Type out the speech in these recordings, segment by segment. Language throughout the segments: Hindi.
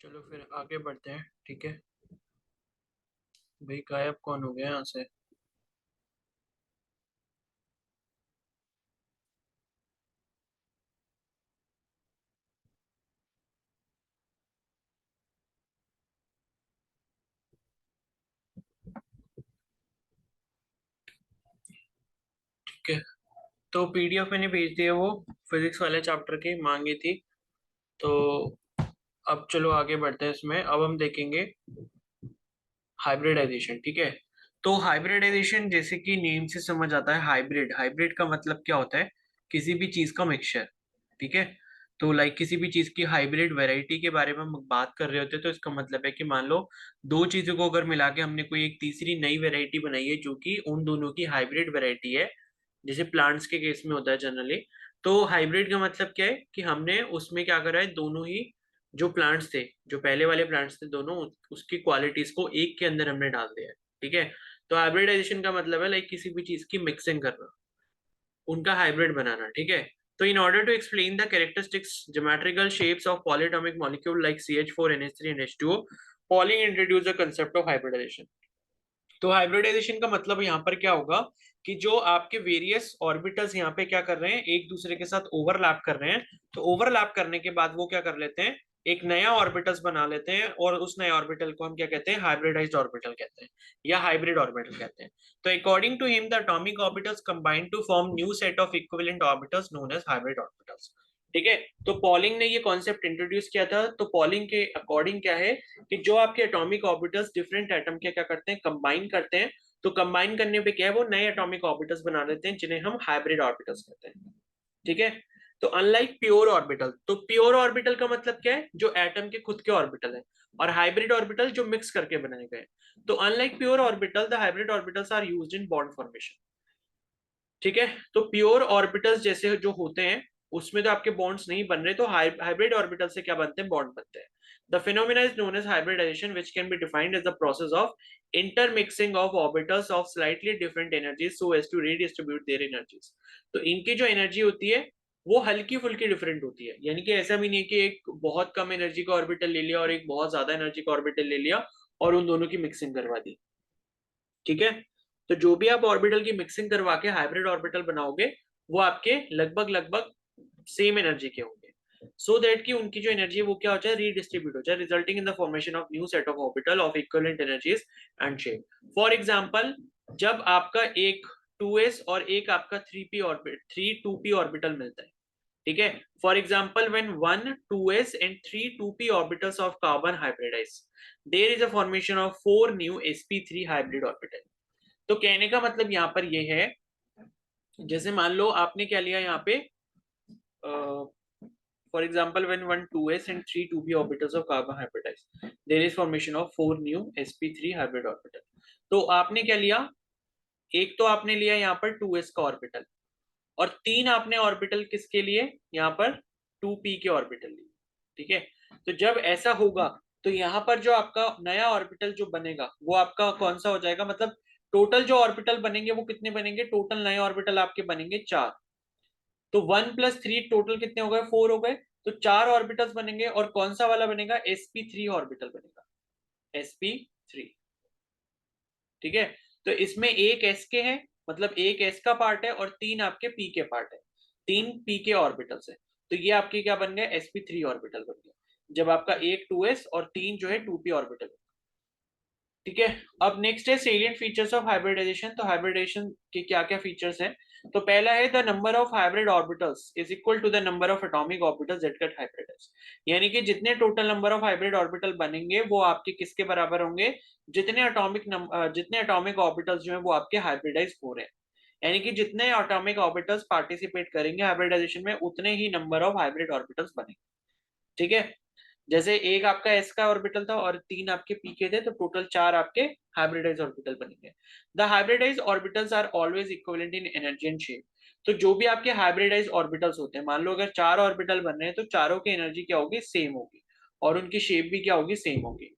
चलो फिर आगे बढ़ते हैं, ठीक है। भाई गायब कौन हो गया यहाँ से? ठीक है, तो पीडीएफ मैंने भेज दिया, वो फिजिक्स वाले चैप्टर की मांगी थी। तो अब चलो आगे बढ़ते हैं, इसमें अब हम देखेंगे हाइब्रिडाइजेशन, ठीक है। तो हाइब्रिडाइजेशन जैसे कि नेम से समझ आता है, हाइब्रिड, हाइब्रिड का मतलब क्या होता है? किसी भी चीज का मिक्सचर, ठीक है। तो लाइक किसी भी चीज की हाइब्रिड वैरायटी के बारे में हम बात कर रहे होते हैं, तो इसका मतलब है कि मान लो दो चीजों को अगर मिला के हमने कोई एक तीसरी नई वैरायटी बनाई है जो कि उन दोनों की हाइब्रिड वैरायटी है, जैसे प्लांट्स के केस में होता है जनरली। तो हाइब्रिड का मतलब क्या है कि हमने उसमें क्या करा है, दोनों ही जो प्लांट्स थे, जो पहले वाले प्लांट्स थे दोनों, उसकी क्वालिटीज को एक के अंदर हमने डाल दिया है, ठीक है। तो हाइब्रिडाइजेशन का मतलब है लाइक किसी भी चीज की मिक्सिंग करना, उनका हाइब्रिड बनाना, ठीक है। तो in order to explain the characteristics geometrical shapes of polyatomic molecule like CH4 NH3 and H2O, Pauling introduce the concept of hybridisation. तो हाइब्रिडाइजेशन का मतलब यहाँ पर क्या होगा कि जो आपके वेरियस ऑर्बिटल्स यहाँ पे क्या कर रहे हैं, एक दूसरे के साथ ओवरलैप कर रहे हैं। तो ओवरलैप करने के बाद वो क्या कर लेते हैं, एक नया ऑर्बिटल्स बना लेते हैं, और उस नए ऑर्बिटल को हम क्या कहते हैं, हाइब्रिडाइज्ड ऑर्बिटल कहते हैं, या हाइब्रिड ऑर्बिटल कहते हैं। तो according to him the atomic orbitals combine to form new set of equivalent orbitals known as hybrid orbitals, ठीक है। तो पॉलिंग ने ये कॉन्सेप्ट इंट्रोड्यूस किया था। तो पॉलिंग के अकॉर्डिंग क्या है कि जो आपके एटॉमिक ऑर्बिटल्स डिफरेंट एटम के क्या करते हैं, कंबाइन करते हैं। तो कंबाइन करने पे क्या है, वो नए एटॉमिक ऑर्बिटल्स बना देते हैं, जिन्हें हम हाइब्रिड ऑर्बिटल्स कहते हैं, ठीक है। तो अनलाइक प्योर ऑर्बिटल, तो प्योर ऑर्बिटल का मतलब क्या है, जो एटम के खुद के ऑर्बिटल है, और हाइब्रिड ऑर्बिटल जो मिक्स करके बनाए गए। तो unlike pure orbital, the hybrid orbitals are used in bond formation, ठीक है। तो प्योर ऑर्बिटल्स जैसे जो होते हैं उसमें तो आपके बॉन्ड्स नहीं बन रहे, तो हाइब्रिड ऑर्बिटल से क्या बनते हैं, बॉन्ड बनते हैं। The phenomena is known as hybridization which can be defined as the process of intermixing of orbitals of slightly different energies so as to redistribute their energies. तो इनकी जो एनर्जी होती है वो हल्की फुल्की डिफरेंट होती है, यानी कि ऐसा भी नहीं है कि एक बहुत कम एनर्जी का ऑर्बिटल ले लिया और एक बहुत ज्यादा एनर्जी का ऑर्बिटल ले लिया और उन दोनों की मिक्सिंग करवा दी। ठीक है, तो जो भी आप ऑर्बिटल की मिक्सिंग करवा के हाइब्रिड ऑर्बिटल बनाओगे वो आपके लगभग लगभग सेम एनर्जी के होंगे, सो दैट कि उनकी जो एनर्जी है वो क्या हो जाए, रीडिस्ट्रीब्यूट हो जाए, resulting in the formation of new set of orbital of equivalent energies and shape. For example, जब आपका एक 2s और एक आपका 3p ऑर्बिट 3 2p ऑर्बिटल मिलता है, ठीक है, for example when 1 2s and 3 2p orbitals of carbon hybridize, there is a formation of 4 new sp3 hybrid orbital. तो कहने का मतलब यहाँ पर ये है, जैसे मान लो आपने क्या लिया यहाँ पे, for example when 1 2s and 3 2p orbitals of carbon hybridize, there is formation of 4 new sp3 hybrid orbital. तो आपने क्या लिया, एक तो आपने लिया यहाँ पर 2s का ऑर्बिटल, और 3 आपने ऑर्बिटल किसके लिए, यहाँ पर 2p के ऑर्बिटल लिए। ठीक है, तो जब ऐसा होगा तो यहाँ पर जो आपका नया ऑर्बिटल जो बनेगा वो आपका कौन सा हो जाएगा, मतलब टोटल जो ऑर्बिटल बनेंगे वो कितने बनेंगे, टोटल नए ऑर्बिटल आपके बनेंगे 4। तो 1 + 3 टोटल कितने हो गए, 4 हो गए। तो 4 ऑर्बिटल्स बनेंगे और कौन सा वाला बनेगा, sp3 ऑर्बिटल बनेगा, sp3। ठीक है, तो इसमें एक s के है, मतलब एक s का पार्ट है और 3 आपके p के पार्ट है, 3 p के ऑर्बिटल्स है। तो ये आपके क्या बन गए, sp3 ऑर्बिटल बन गया, जब आपका एक 2s और 3 जो है 2p ऑर्बिटल। ठीक है, अब नेक्स्ट है सेलिएंट फीचर्स ऑफ हाइब्रिडाइजेशन। तो हाइब्रिडाइजेशन के क्या क्या फीचर्स हैं, तो पहला है the number of hybrid orbitals is equal to the number of atomic orbitals that get hybridized, यानी कि जितने total number of hybrid orbital बनेंगे वो आपके किसके बराबर होंगे, जितने एटॉमिक ऑर्बिटल्स जो है वो आपके हाइब्रिडाइज हो रहे हैं, यानी कि जितने एटॉमिक ऑर्बिटल्स पार्टिसिपेट करेंगे हाइब्रिडाइजेशन में उतने ही नंबर ऑफ हाइब्रिड ऑर्बिटल्स बनेंगे। ठीक है, जैसे एक आपका s का ऑर्बिटल था और 3 आपके p के थे, तो टोटल 4 आपके हाइब्रिडाइज ऑर्बिटल बनेंगे। The hybridize orbitals are always equivalent in energy and shape. तो जो भी आपके हाइब्रिडाइज ऑर्बिटल्स होते हैं, मान लो अगर 4 ऑर्बिटल बन रहे हैं तो चारों की एनर्जी क्या होगी, सेम होगी, और उनकी शेप भी क्या होगी, सेम होगी।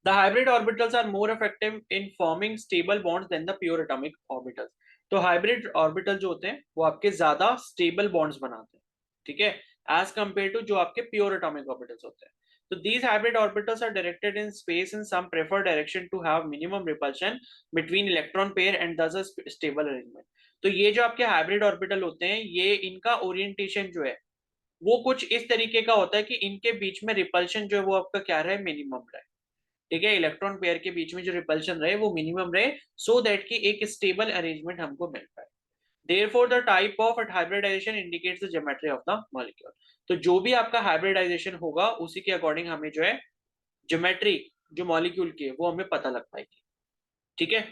The hybrid orbitals are more effective in forming stable bonds than the pure atomic orbitals. तो हाइब्रिड ऑर्बिटल जो होते हैं वो आपके ज्यादा स्टेबल बॉन्ड्स बनाते हैं, ठीक है, एज कंपेयर टू जो आपके प्योर एटॉमिक ऑर्बिटल्स होते हैं। तो these hybrid orbitals are directed in space in some preferred direction to have minimum repulsion between electron pair and thus a stable arrangement। तो ये जो आपके हाइब्रिड ऑर्बिटल होते हैं ये इनका ओरिएंटेशन जो है वो कुछ इस तरीके का होता है कि इनके बीच में रिपल्शन जो है वो आपका क्या रहे, मिनिमम रहे। ठीक है, इलेक्ट्रॉन पेयर के बीच में जो रिपल्शन रहे वो मिनिमम रहे, सो दैट कि एक स्टेबल अरेंजमेंट हमको मिल पाए। Therefore, the type of hybridization indicates the geometry of the molecule। तो जो भी आपका हाइब्रिडाइजेशन होगा उसी के अकॉर्डिंग हमें जो है ज्योमेट्री जो मॉलिक्यूल की है वो हमें पता लग पाएगी। ठीक है,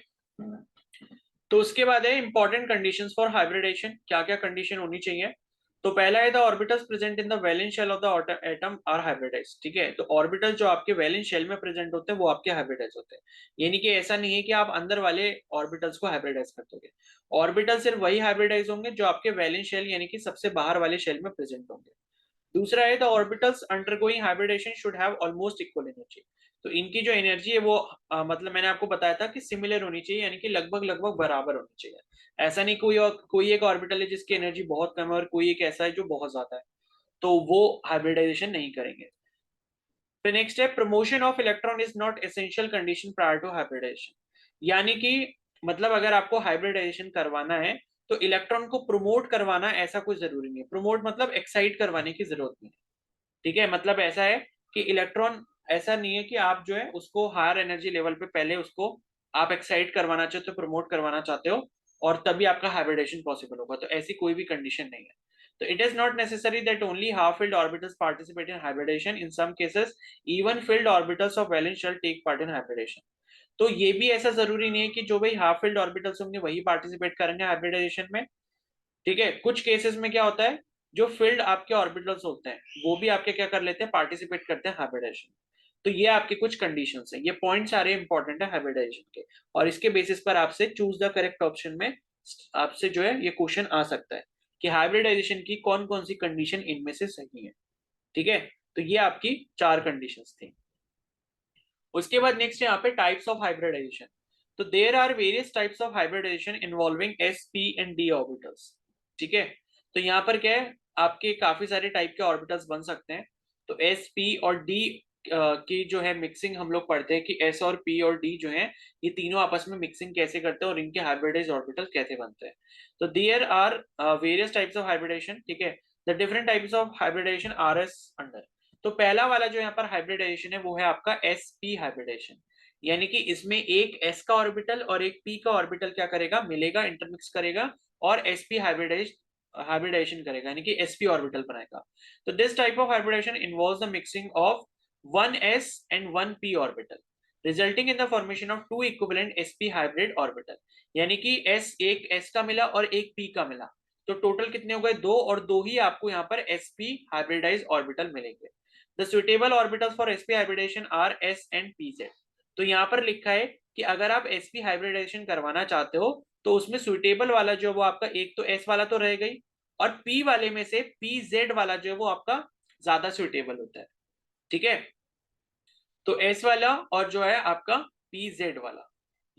तो उसके बाद है इंपॉर्टेंट कंडीशंस फॉर हाइब्रिडेशन, क्या क्या कंडीशन होनी चाहिए। तो पहला है the orbitals present in the valence shell of the atom are hybridized. ठीक है, तो ऑर्बिटल जो आपके वैलेंस शेल में प्रेजेंट होते हैं वो आपके हाइब्रिडाइज होते हैं, यानी कि ऐसा नहीं है कि आप अंदर वाले ऑर्बिटल्स को हाइब्रिडाइज कर दोगे। ऑर्बिटल सिर्फ वही हाइब्रिडाइज होंगे जो आपके वैलेंस शेल यानी कि सबसे बाहर वाले शेल में प्रेजेंट होंगे। दूसरा है the orbitals undergoing hybridization should have almost equal energy. तो इनकी जो एनर्जी है वो मतलब मैंने आपको बताया था कि सिमिलर होनी चाहिए, यानी कि लगभग लगभग बराबर होनी चाहिए। ऐसा नहीं कोई एक ऑर्बिटल है जिसकी एनर्जी बहुत कम है और कोई एक ऐसा है जो बहुत ज्यादा है, तो वो हाइब्रिडाइजेशन नहीं करेंगे। फिर नेक्स्ट है promotion of electron is not essential condition prior to hybridization, यानी कि मतलब अगर आपको हाइब्रिडाइजेशन करवाना है तो इलेक्ट्रॉन को प्रमोट करवाना ऐसा कोई जरूरी नहीं है। प्रमोट मतलब एक्साइट करवाने की जरूरत नहीं है। ठीक है, मतलब ऐसा है कि इलेक्ट्रॉन, ऐसा नहीं है कि आप जो है उसको हायर एनर्जी लेवल पे पहले उसको आप एक्साइट करवाना चाहते हो, प्रमोट करवाना चाहते हो और तभी आपका हाइब्रिडेशन पॉसिबल होगा, तो ऐसी कोई भी कंडीशन नहीं है। तो it is not necessary that only half filled orbitals participate in hybridization, in some cases even filled orbitals of valence shell take part in hybridization. तो ये भी ऐसा जरूरी नहीं है कि जो भाई हाफ फिल्ड ऑर्बिटल्स होंगे वही पार्टिसिपेट करेंगे हाइब्रिडाइजेशन में। ठीक है, कुछ केसेस में क्या होता है, जो फील्ड आपके ऑर्बिटल्स होते हैं वो भी आपके क्या कर लेते हैं, पार्टिसिपेट करते हैं हाइब्रिडाइजेशन। तो ये आपके कुछ कंडीशंस हैं, ये पॉइंट सारे इंपॉर्टेंट है हाइब्रिडाइजेशन के, और इसके बेसिस पर आपसे चूज द करेक्ट ऑप्शन में आपसे जो है ये क्वेश्चन आ सकता है कि हाइब्रिडाइजेशन की कौन कौन सी कंडीशन इनमें से सही है। ठीक है, तो ये आपकी 4 कंडीशंस थी। उसके बाद नेक्स्ट है यहाँ पे टाइप्स ऑफ हाइब्रिडाइजेशन। तो there are various types of hybridization involving s p and d orbitals. ठीक है, तो यहाँ पर क्या है, आपके काफी सारे टाइप के ऑर्बिटल्स बन सकते हैं। तो एस, पी और डी की जो है मिक्सिंग हम लोग पढ़ते हैं कि एस और पी और डी जो है ये तीनों आपस में मिक्सिंग कैसे करते हैं और इनके हाइब्रिडाइज ऑर्बिटल कैसे बनते हैं। तो there are various types of hybridization, ठीक है। The different types of hybridization are as under. तो पहला वाला जो यहाँ पर हाइब्रिडाइजेशन है वो है आपका एस पी हाइब्रिडेशन, यानी कि इसमें एक एस का ऑर्बिटल और एक पी का ऑर्बिटल क्या करेगा, मिलेगा, इंटरमिक्स करेगा और एसपी हाइब्रिडाइजेशन करेगा, यानी कि sp ऑर्बिटल बनाएगा। तो this type of hybridization involves the mixing of one s and one p orbital resulting in the formation of two equivalent sp hybrid orbital, यानी कि एक s का मिला और एक p का मिला, तो टोटल कितने हो गए, दो, और दो ही आपको यहाँ पर sp हाइब्रिडाइज ऑर्बिटल मिलेंगे। The suitable orbitals for sp hybridization are s and pz। तो यहाँ पर लिखा है कि अगर आप sp हाइब्रिडाइजेशन करवाना चाहते हो तो उसमें सुटेबल वाला जो वो आपका, एक तो एस वाला तो रह गई, और पी वाले में से पी जेड वाला जो है वो आपका ज्यादा सुटेबल होता है, ठीक है। तो एस वाला और जो है आपका पी जेड वाला,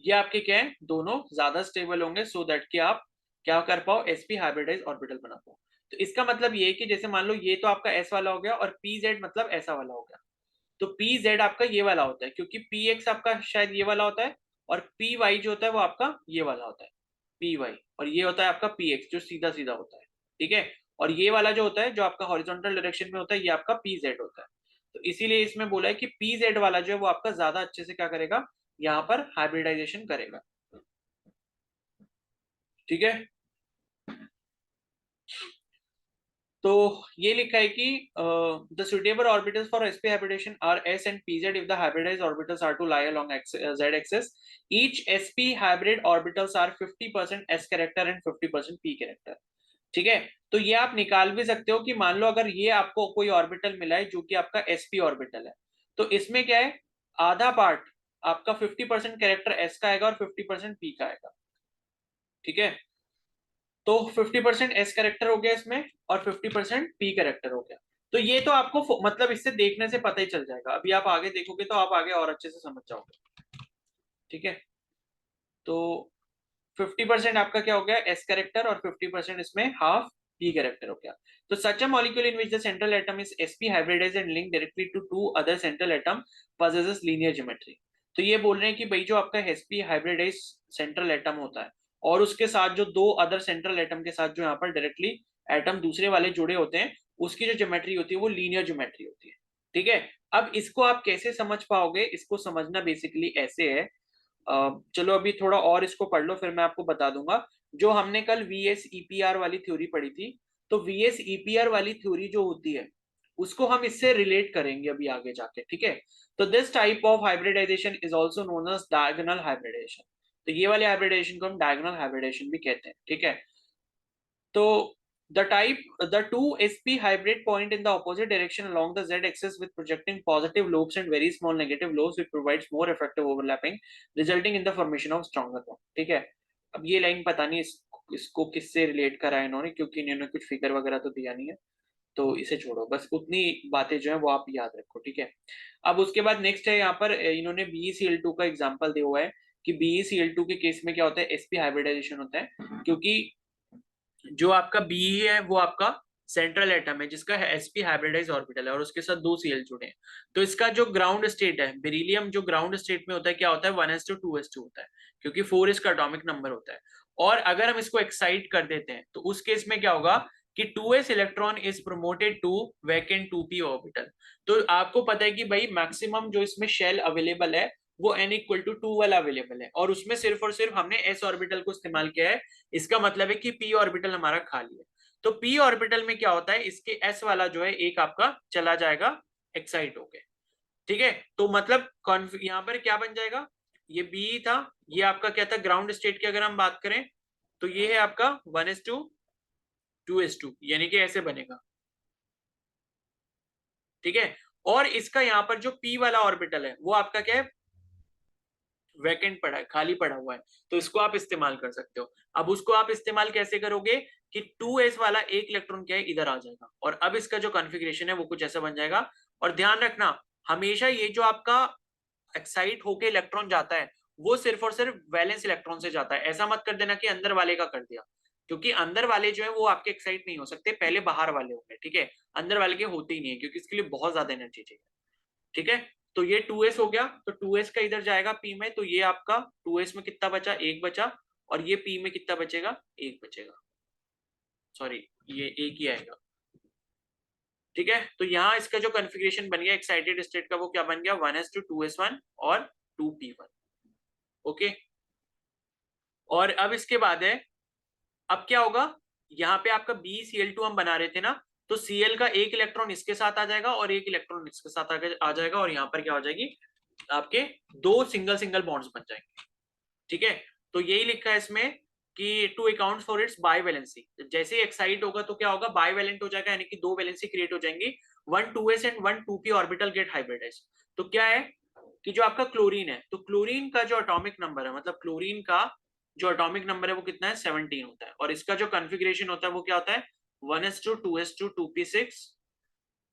ये आपके क्या है, दोनों ज्यादा स्टेबल होंगे, सो दैट कि आप क्या कर पाओ, एसपी हाइब्रिडाइज ऑर्बिटल बना पाओ। तो इसका मतलब ये कि जैसे मान लो ये तो आपका एस वाला हो गया और पी जेड मतलब ऐसा वाला हो गया, तो पी जेड आपका ये वाला होता है, क्योंकि पी एक्स आपका शायद ये वाला होता है और पी वाई जो होता है वो आपका ये वाला होता है, पी वाई, और ये होता है आपका पी एक्स जो सीधा सीधा होता है, ठीक है। और ये वाला जो होता है जो आपका हॉरिजॉन्टल डायरेक्शन में होता है ये आपका पी जेड होता है। तो इसीलिए इसमें बोला है कि पी जेड वाला जो है वो आपका ज्यादा अच्छे से क्या करेगा, यहाँ पर हाइब्रिडाइजेशन करेगा, ठीक है। तो ये लिखा है कि the suitable orbitals for sp hybridization are s and pz if the hybridized orbitals are to lie along z axis. Each sp hybrid orbitals are 50% s character and 50% p character, ठीक है। तो ये आप निकाल भी सकते हो कि मान लो अगर ये आपको कोई ऑर्बिटल मिला है जो कि आपका sp ऑर्बिटल है, तो इसमें क्या है, आधा पार्ट आपका 50% कैरेक्टर s का आएगा और 50% p का आएगा, ठीक है। तो 50% एस कैरेक्टर हो गया इसमें और 50% पी कैरेक्टर हो गया। तो ये तो आपको मतलब इससे देखने से पता ही चल जाएगा, अभी आप आगे देखोगे तो आप आगे और अच्छे से समझ जाओगे, ठीक है। तो 50% आपका क्या हो गया, एस कैरेक्टर, और 50% इसमें हाफ पी कैरेक्टर हो गया। तो such a molecule in which the central atom is sp hybridized and linked directly to two other central atom possesses linear geometry। तो ये बोल रहे हैं कि भाई जो आपका sp hybridized सेंट्रल एटम होता है और उसके साथ जो दो अदर सेंट्रल एटम के साथ जो यहाँ पर डायरेक्टली एटम दूसरे वाले जुड़े होते हैं, उसकी जो ज्योमेट्री होती है वो लीनियर ज्योमेट्री होती है, ठीक है। अब इसको आप कैसे समझ पाओगे, इसको समझना बेसिकली ऐसे है, चलो अभी थोड़ा और इसको पढ़ लो फिर मैं आपको बता दूंगा। जो हमने कल वी एस ईपीआर वाली थ्योरी पढ़ी थी, तो वी एस ईपीआर वाली थ्योरी जो होती है उसको हम इससे रिलेट करेंगे अभी आगे जाके, ठीक है। तो this type of hybridization is also known as diagonal hybridization. तो ये वाले हाइब्रिडाइजेशन को हम डायगोनल हाइब्रिडाइजेशन भी कहते हैं, ठीक है। तो the two sp hybrid point in the opposite direction along the z axis with projecting positive lobes and very small negative lobes, which provides more effective overlapping resulting in the formation of stronger bond, ठीक है। अब ये लाइन पता नहीं इसको किससे रिलेट करा है इन्होंने, क्योंकि इन्होंने कुछ फिगर वगैरह तो दिया नहीं है, तो इसे छोड़ो, बस उतनी बातें जो है वो आप याद रखो, ठीक है। अब उसके बाद नेक्स्ट है यहाँ पर इन्होंने BeCl2 का एग्जांपल दिया हुआ है कि BeCl2 के केस में क्या होता है, sp हाइब्रिडाइजेशन होता है, क्योंकि जो आपका बी है वो आपका सेंट्रल एटम है जिसका sp हाइब्रिडाइज ऑर्बिटल है और उसके साथ दो सीएल जुड़े हैं। तो इसका जो ग्राउंड स्टेट है, बेरिलियम जो ग्राउंड स्टेट में होता है क्या होता है, 1s2 2s2 होता है, क्योंकि 4 इसका एटॉमिक नंबर होता है। और अगर हम इसको एक्साइट कर देते हैं तो उस केस में क्या होगा कि 2s electron is promoted to vacant 2p orbital. तो आपको पता है कि भाई मैक्सिमम जो इसमें शेल अवेलेबल है वो n इक्वल टू 2 वाला अवेलेबल है, और उसमें सिर्फ और सिर्फ हमने s ऑर्बिटल को इस्तेमाल किया है। इसका मतलब है कि p ऑर्बिटल हमारा खाली है। तो p ऑर्बिटल में क्या होता है, इसके s वाला जो है एक आपका चला जाएगा एक्साइट होके, ठीक है। तो मतलब यहाँ पर क्या बन जाएगा, ये b था, ये आपका क्या था, ग्राउंड स्टेट की अगर हम बात करें तो ये है आपका 1s2 2s2, यानी कि ऐसे बनेगा, ठीक है। और इसका यहाँ पर जो p वाला ऑर्बिटल है वो आपका क्या है, वैकेंट पड़ा है, खाली पड़ा हुआ है, तो इसको आप इस्तेमाल कर सकते हो। अब उसको आप इस्तेमाल कैसे करोगे कि 2s वाला एक इलेक्ट्रॉन क्या है इधर आ जाएगा, और अब इसका जो कॉन्फ़िगरेशन है वो कुछ ऐसा बन जाएगा। और ध्यान रखना हमेशा ये जो आपका एक्साइट होके इलेक्ट्रॉन जाता है वो सिर्फ और सिर्फ वैलेंस इलेक्ट्रॉन से जाता है, ऐसा मत कर देना कि अंदर वाले का कर दिया। क्योंकि अंदर वाले जो है वो आपके एक्साइट नहीं हो सकते, पहले बाहर वाले होंगे, ठीक है। अंदर वाले के होते ही नहीं है क्योंकि इसके लिए बहुत ज्यादा एनर्जी चाहिए, ठीक है। तो ये 2s हो गया, तो 2s का इधर जाएगा p में, तो ये आपका 2s में कितना बचा, एक बचा, और ये p में कितना बचेगा, एक बचेगा, सॉरी ये एक ही आएगा, ठीक है। तो यहाँ इसका जो कॉन्फ़िगरेशन बन गया एक्साइटेड स्टेट का वो क्या बन गया, 1s2 2s1 और 2p1, ओके। और अब इसके बाद है, अब क्या होगा, यहाँ पे आपका BCl2 हम बना रहे थे ना, तो Cl का एक इलेक्ट्रॉन इसके साथ आ जाएगा और एक इलेक्ट्रॉन इसके साथ आ जाएगा, और यहाँ पर क्या हो जाएगी, आपके दो सिंगल सिंगल बॉन्ड्स बन जाएंगे, ठीक है। तो यही लिखा है इसमें कि टू अकाउंट फॉर इट्स बाईवैलेंसी, जैसे ही एक्साइट होगा तो क्या होगा, बाईवैलेंट हो जाएगा, यानी कि दो वैलेंसी क्रिएट हो जाएंगी, 1 2s and 1 2p orbital gate hybridise. तो क्या है कि जो आपका क्लोरीन है, तो क्लोरीन का जो एटॉमिक नंबर है, मतलब क्लोरीन का जो एटॉमिक नंबर है वो कितना है, 17 होता है, और इसका जो कॉन्फ़िगरेशन होता है वो क्या होता है, 1s2 2s2 2p6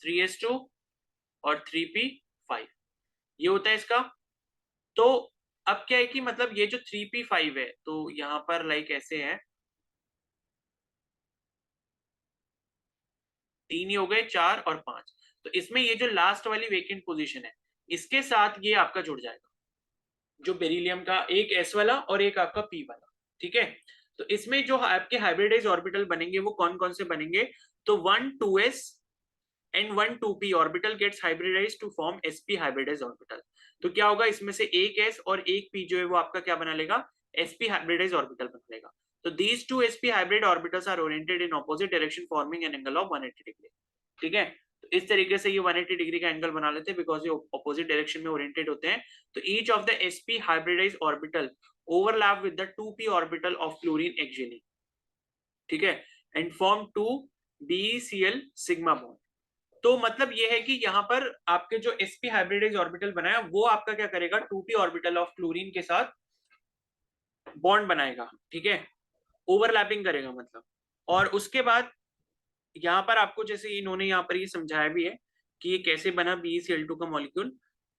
3s2 और 3p5, ये होता है इसका। तो अब क्या है कि मतलब ये जो 3p5 है, तो यहाँ पर लाइक ऐसे है, तीन ही हो गए, 4 और 5, तो इसमें ये जो लास्ट वाली वेकेंट पोजीशन है, इसके साथ ये आपका जुड़ जाएगा, जो बेरिलियम का एक s वाला और एक आपका p वाला, ठीक है। तो इसमें जो आपके हाइब्रिडाइज ऑर्बिटल बनेंगे वो कौन कौन से बनेंगे, तो 1 2s and 1 2p orbital gets hybridize to form sp hybridize orbital. तो क्या होगा, इसमें से एक s और एक p जो है वो आपका क्या बना लेगा, sp हाइब्रिडाइज ऑर्बिटल बना लेगा। तो these two sp hybrid orbitals are oriented in opposite direction forming an angle of 180 degree, ठीक है। तो इस तरीके से ये 180 डिग्री का एंगल बना लेते हैं बिकॉज ये ऑपोजिट डायरेक्शन में ओरिएंटेड होते हैं। तो each of the sp hybridize orbital overlap with the 2p orbital of chlorine axially, ठीक है, and form 2 BeCl sigma bond. तो मतलब ये है कि यहाँ पर आपके जो sp हाइब्रिडाइज ऑर्बिटल बनाया वो आपका क्या करेगा, 2p ऑर्बिटल ऑफ क्लोरीन के साथ बॉन्ड बनाएगा, ठीक है, ओवरलैपिंग करेगा मतलब। और उसके बाद यहाँ पर आपको जैसे इन्होंने यहाँ पर ये समझाया भी है कि ये कैसे बना BeCl2 का मॉलिक्यूल।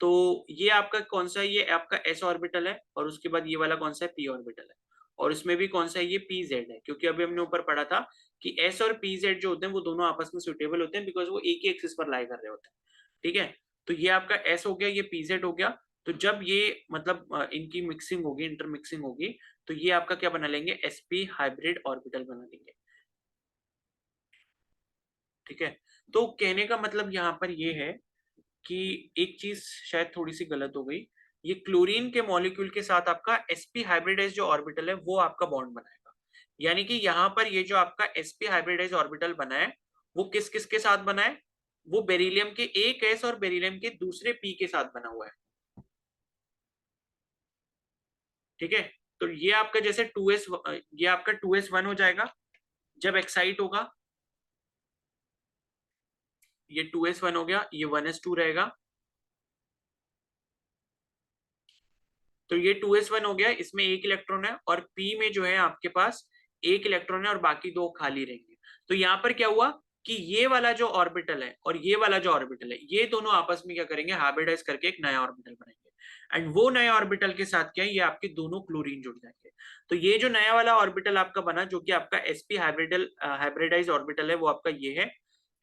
तो ये आपका कौन सा है, ये आपका s ऑर्बिटल है, और उसके बाद ये वाला कौन सा है, p ऑर्बिटल है, और इसमें भी कौन सा है, ये pz है, क्योंकि अभी हमने ऊपर पढ़ा था कि s और pz जो होते हैं वो दोनों आपस में सुटेबल होते हैं बिकॉज वो एक ही एक्सिस पर लाई कर रहे होते हैं, ठीक है। तो ये आपका s हो गया, ये pz हो गया। तो जब ये मतलब इनकी मिक्सिंग होगी, इंटरमिक्सिंग होगी, तो ये आपका क्या बना लेंगे, sp हाइब्रिड ऑर्बिटल बना लेंगे, ठीक है। तो कहने का मतलब यहाँ पर ये है कि एक चीज शायद थोड़ी सी गलत हो गई, ये क्लोरीन के मॉलिक्यूल के साथ आपका sp हाइब्रिडाइज जो ऑर्बिटल है वो आपका बॉन्ड बनाएगा, यानी कि यहाँ पर ये जो आपका sp हाइब्रिडाइज ऑर्बिटल बना है वो किस किस के साथ बना है, वो बेरिलियम के एक s और बेरिलियम के दूसरे p के साथ बना हुआ है, ठीक है। तो ये आपका जैसे 2s, ये आपका 2s1 हो जाएगा जब एक्साइट होगा, ये 2s1 हो गया, ये 1s2 रहेगा, तो ये 2s1 हो गया, इसमें एक इलेक्ट्रॉन है, और p में जो है आपके पास एक इलेक्ट्रॉन है और बाकी दो खाली रहेंगे। तो यहाँ पर क्या हुआ कि ये वाला जो ऑर्बिटल है और ये वाला जो ऑर्बिटल है, ये दोनों आपस में क्या करेंगे, हाइब्रिडाइज करके एक नया ऑर्बिटल बनाएंगे, एंड वो नया ऑर्बिटल के साथ क्या है, ये आपके दोनों क्लोरीन जुड़ जाएंगे। तो ये जो नया वाला ऑर्बिटल आपका बना, जो कि आपका sp हाइब्रिडाइज ऑर्बिटल है, वो आपका ये है।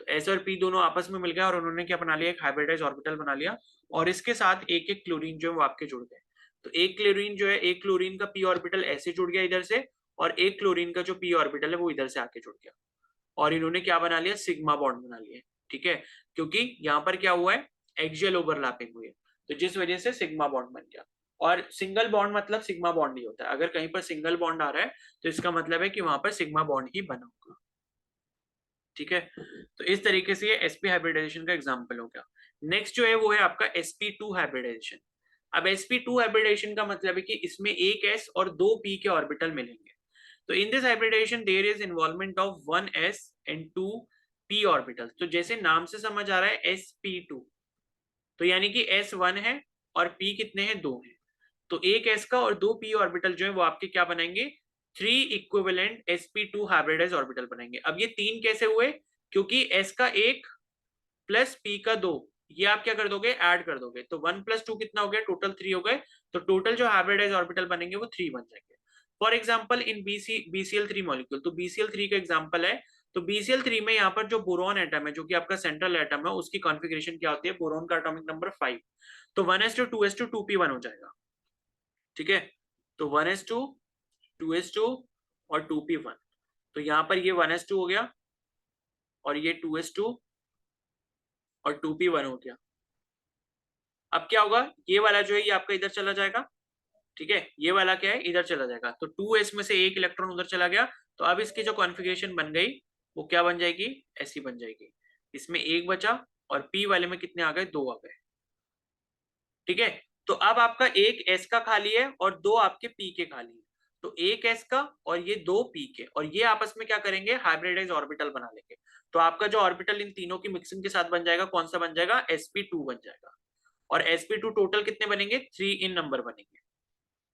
तो s और p दोनों आपस में मिल गया और उन्होंने क्या बना लिया, एक हाइब्रिडाइज ऑर्बिटल बना लिया, और इसके साथ एक एक क्लोरीन जो है वो आपके जुड़ गए। तो एक क्लोरीन जो है, एक क्लोरीन का p ऑर्बिटल ऐसे जुड़ गया इधर से, और एक क्लोरीन का जो p ऑर्बिटल है वो इधर से आके जुड़ गया, और इन्होंने क्या बना लिया, सिग्मा बॉन्ड बना लिया, ठीक है। क्योंकि यहाँ पर क्या हुआ है, एक्सियल ओवरलैपिंग हुई है, तो जिस वजह से सिग्मा बॉन्ड बन गया। और सिंगल बॉन्ड मतलब सिग्मा बॉन्ड ही होता है, अगर कहीं पर सिंगल बॉन्ड आ रहा है तो इसका मतलब है कि वहां पर सिग्मा बॉन्ड ही बना होगा, ठीक है। तो इस तरीके से ये sp हाइब्रिडाइजेशन का एग्जांपल हो गया। नेक्स्ट जो है वो है आपका sp2 हाइब्रिडाइजेशन। अब sp2 हाइब्रिडाइजेशन का मतलब है कि इसमें एक s और दो p के ऑर्बिटल मिलेंगे। तो in this hybridization there is involvement of 1s and 2p orbitals. तो जैसे नाम से समझ आ रहा है sp2, तो यानी कि s1 है और p कितने हैं, दो हैं। तो एक s का और दो p ऑर्बिटल जो है वो आपके क्या बनाएंगे, 3 इक्विवेलेंट sp2 हाइब्रिडाइज ऑर्बिटल बनाएंगे। अब ये तीन कैसे हुए, क्योंकि s का एक प्लस p का दो, ये आप क्या कर दोगे, ऐड कर दोगे, तो 1 + 2 कितना हो गया, टोटल 3 हो गए। तो टोटल जो हाइब्रिडाइज ऑर्बिटल बनेंगे वो 3 बन जाएंगे। For example in BCl3 molecule, तो BCl3 का एग्जाम्पल है। तो BCl3 में यहाँ पर जो बोरॉन एटम है, जो कि आपका सेंट्रल एटम है, उसकी कॉन्फ़िगरेशन क्या होती है, बोरॉन का एटॉमिक नंबर 5, तो 1s2 2s2 2p1 हो जाएगा। ठीक है, तो 1s2 2s2 और 2p1, तो यहाँ पर ये 1s2 हो गया और ये 2s2 और 2p1 हो गया। अब क्या होगा, ये वाला जो है ये आपका इधर चला जाएगा। ठीक है, ये वाला क्या है, इधर चला जाएगा, तो 2s में से एक इलेक्ट्रॉन उधर चला गया, तो अब इसकी जो कॉन्फ़िगरेशन बन गई वो क्या बन जाएगी, ऐसी बन जाएगी। इसमें एक बचा और p वाले में कितने आ गए, 2 आ गए। ठीक है, तो अब आपका एक s का खाली है और 2 आपके p के खाली है, तो एक s का और ये 2 p के, और ये आपस में क्या करेंगे, हाइब्रिडाइज ऑर्बिटल बना लेंगे। तो आपका जो ऑर्बिटल इन तीनों की मिक्सिंग के साथ बन जाएगा, कौन सा बन जाएगा, sp2 बन जाएगा। और sp2 टोटल कितने बनेंगे, 3 इन नंबर बनेंगे,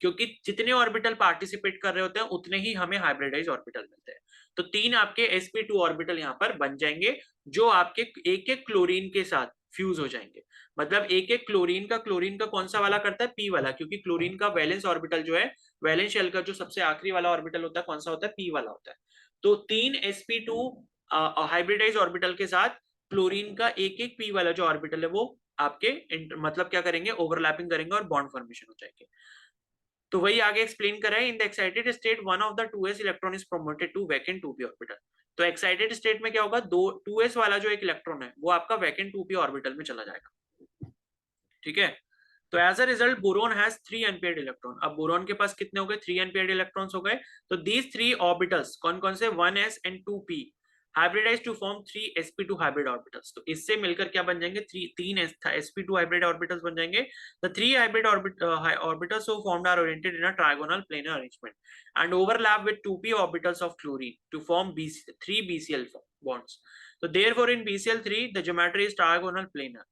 क्योंकि जितने ऑर्बिटल पार्टिसिपेट कर रहे होते हैं उतने ही हमें हाइब्रिडाइज ऑर्बिटल मिलते हैं। तो 3 आपके sp2 ऑर्बिटल यहाँ पर बन जाएंगे, जो आपके एक एक क्लोरीन के साथ फ्यूज हो जाएंगे। मतलब एक एक क्लोरीन का कौन सा वाला करता है, p वाला, क्योंकि क्लोरीन का वैलेंस ऑर्बिटल जो है, वैलेंस शेल का जो सबसे आखिरी वाला ऑर्बिटल होता है, कौन सा होता है, p वाला होता है। तो 3 sp2 हाइब्रिडाइज ऑर्बिटल के साथ क्लोरीन का एक एक p वाला जो ऑर्बिटल है वो आपके मतलब क्या करेंगे, ओवरलैपिंग करेंगे और बॉन्ड फॉर्मेशन हो जाएंगे। तो वही आगे एक्सप्लेन करा है, in the excited state one of the 2s electron is promoted to vacant 2p orbital. तो एक्साइटेड स्टेट में क्या होगा, 2s वाला जो एक इलेक्ट्रॉन है वो आपका वैकेंट 2p ऑर्बिटल में चला जाएगा। ठीक है, तो as a result boron has 3 unpaired electron. अब बोरोन के पास कितने हो गए, 3 अनपेयर्ड इलेक्ट्रॉन्स हो गए। तो दीज 3 ऑर्बिटल्स कौन कौन से, 1s and 2p hybridise to form 3 sp2 hybrid orbitals. तो इससे मिलकर क्या बन जाएंगे, 3 sp2 हाइब्रिड ऑर्बिटल्स बन जाएंगे। The 3 hybrid orbitals so formed are oriented in a trigonal planar arrangement and overlap with 2p orbitals of chlorine to form 3 BCl bonds. So therefore in BCl3 the geometry is trigonal planar।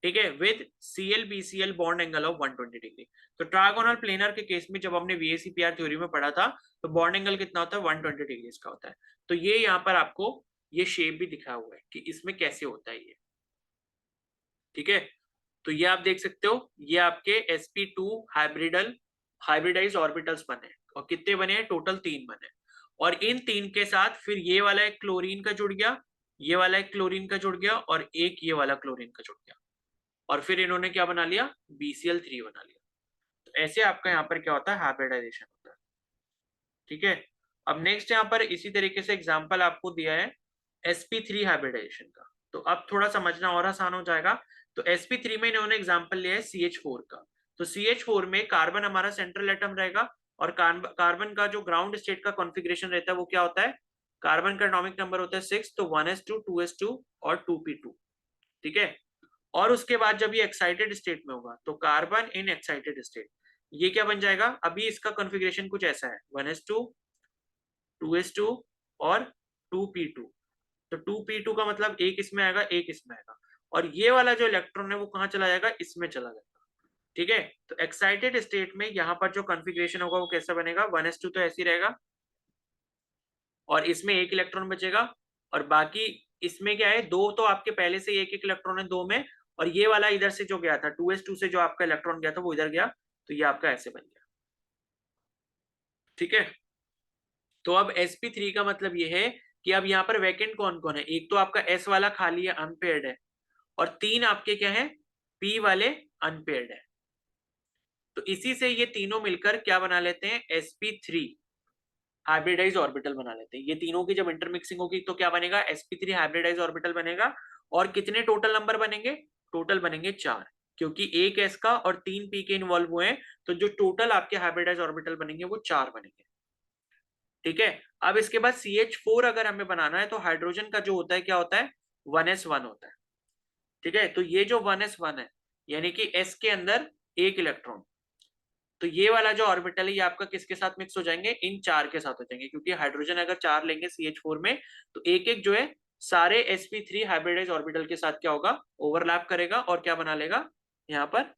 ठीक है, with ClBCl bond angle of 120 degree. तो ट्रायगोनल प्लेनर के केस में जब हमने VACPR थ्योरी में पढ़ा था, तो बॉन्ड एंगल कितना होता है, 120 डिग्री का होता है। तो ये यहाँ पर आपको ये शेप भी दिखा हुआ है कि इसमें कैसे होता है ये। ठीक है, तो ये आप देख सकते हो, ये आपके sp2 हाइब्रिडाइज ऑर्बिटल्स बने, और कितने बने हैं, टोटल 3 बने। और इन 3 के साथ फिर ये वाला एक क्लोरीन का जुड़ गया, ये वाला एक क्लोरीन का जुड़ गया, और एक ये वाला क्लोरीन का जुड़ गया, और फिर इन्होंने क्या बना लिया, BCl3 बना लिया। तो ऐसे आपका यहाँ पर क्या होता है, हाइब्रिडाइजेशन होता है। ठीक है, अब नेक्स्ट यहाँ पर इसी तरीके से एग्जांपल आपको दिया है sp3 हाइब्रिडाइजेशन का। तो अब थोड़ा समझना और आसान हो जाएगा। तो sp3 में इन्होंने एग्जांपल लिया है CH4 का। तो CH4 में कार्बन हमारा सेंट्रल एटम रहेगा, और कार्बन का जो ग्राउंड स्टेट का कॉन्फ़िगरेशन रहता है वो क्या होता है, कार्बन का एटॉमिक नंबर होता है 6, तो 1s2 2s2 और 2p2। ठीक है, और उसके बाद जब ये एक्साइटेड स्टेट में होगा, तो कार्बन इन एक्साइटेड स्टेट, ये क्या बन जाएगा, अभी इसका कॉन्फ़िगरेशन कुछ ऐसा है, 1s2 2s2 और 2p2। तो 2p2 का मतलब एक इसमें आएगा, एक इसमें आएगा, और ये वाला जो इलेक्ट्रॉन है वो कहाँ चला जाएगा, इसमें चला जाएगा। ठीक है, तो एक्साइटेड स्टेट में यहाँ पर जो कॉन्फ़िगरेशन होगा वो कैसा बनेगा, 1s2 तो ऐसे ही रहेगा, और इसमें एक इलेक्ट्रॉन बचेगा, और बाकी इसमें क्या है, दो तो आपके पहले से एक एक इलेक्ट्रॉन है दो में, और ये वाला इधर से जो गया था 2s2 से जो आपका इलेक्ट्रॉन गया था वो इधर गया, तो ये आपका ऐसे बन गया। ठीक है, तो अब sp3 का मतलब ये है कि अब यहाँ पर वैकेंट कौन कौन है, एक तो आपका s वाला खाली है, अनपेयर्ड है, और 3 आपके क्या है, p वाले अनपेयर्ड है। तो इसी से ये तीनों मिलकर क्या बना लेते हैं, sp3 हाइब्रिडाइज ऑर्बिटल बना लेते हैं। ये तीनों की जब इंटरमिक्सिंग होगी तो क्या बनेगा, sp3 हाइब्रिडाइज ऑर्बिटल बनेगा। और कितने टोटल नंबर बनेंगे, टोटल बनेंगे 4, क्योंकि एक s का और 3 p के इन्वॉल्व हुए हैं, तो जो टोटल आपके हाइब्रिडाइज ऑर्बिटल बनेंगे वो 4 बनेंगे। ठीक है, अब इसके बाद CH4 अगर हमें बनाना है, तो हाइड्रोजन का जो होता है क्या होता है, 1s1 होता है। ठीक है, तो ये जो 1s1 है, यानी कि s के अंदर एक इलेक्ट्रॉन, तो ये वाला जो ऑर्बिटल है ये आपका किसके साथ मिक्स हो जाएंगे, इन 4 के साथ हो जाएंगे, क्योंकि हाइड्रोजन अगर 4 लेंगे CH4 में, तो एक एक जो है सारे sp3 हाइब्रिडाइज ऑर्बिटल के साथ क्या होगा, ओवरलैप करेगा, और क्या बना लेगा, यहाँ पर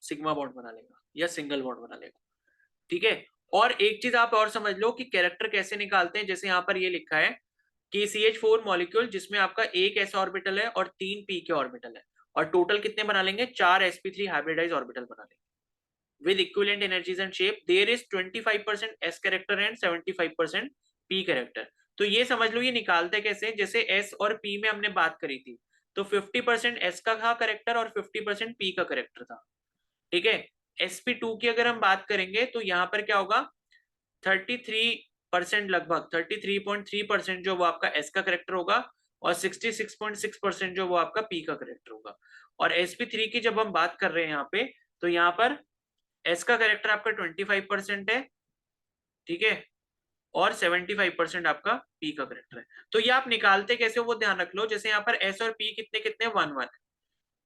सिग्मा बॉन्ड बना लेगा या सिंगल बॉन्ड बना लेगा। ठीक है, और एक चीज आप और समझ लो कि कैरेक्टर कैसे निकालते हैं, जैसे यहाँ पर ये लिखा है कि CH4 मॉलिक्यूल जिसमें आपका एक s ऑर्बिटल है और 3 p के ऑर्बिटल है, और टोटल कितने बना लेंगे, 4 sp3 हाइब्रिडाइज ऑर्बिटल बना लेंगे। with equivalent energies and shape, there is 25% S character and 75% P character. तो ये समझ लो ये निकालते कैसे, जैसे S और P में हमने बात करी थी, तो 50% S का था करेक्टर और 50% P का करेक्टर था, ठीक है। sp2 की अगर हम बात करेंगे तो यहाँ पर क्या होगा, 33% लगभग 33.3% जो वो आपका S का करेक्टर होगा और 66.6% जो वो आपका P का करेक्टर होगा। और sp3 की जब हम बात कर रहे हैं यहाँ पे, तो यहाँ पर S का करेक्टर आपका 25% है, ठीक है, और 75% आपका P का करेक्टर है। तो ये आप निकालते कैसे हो वो ध्यान रख लो, जैसे यहाँ पर S और P कितने कितने 1 1 है।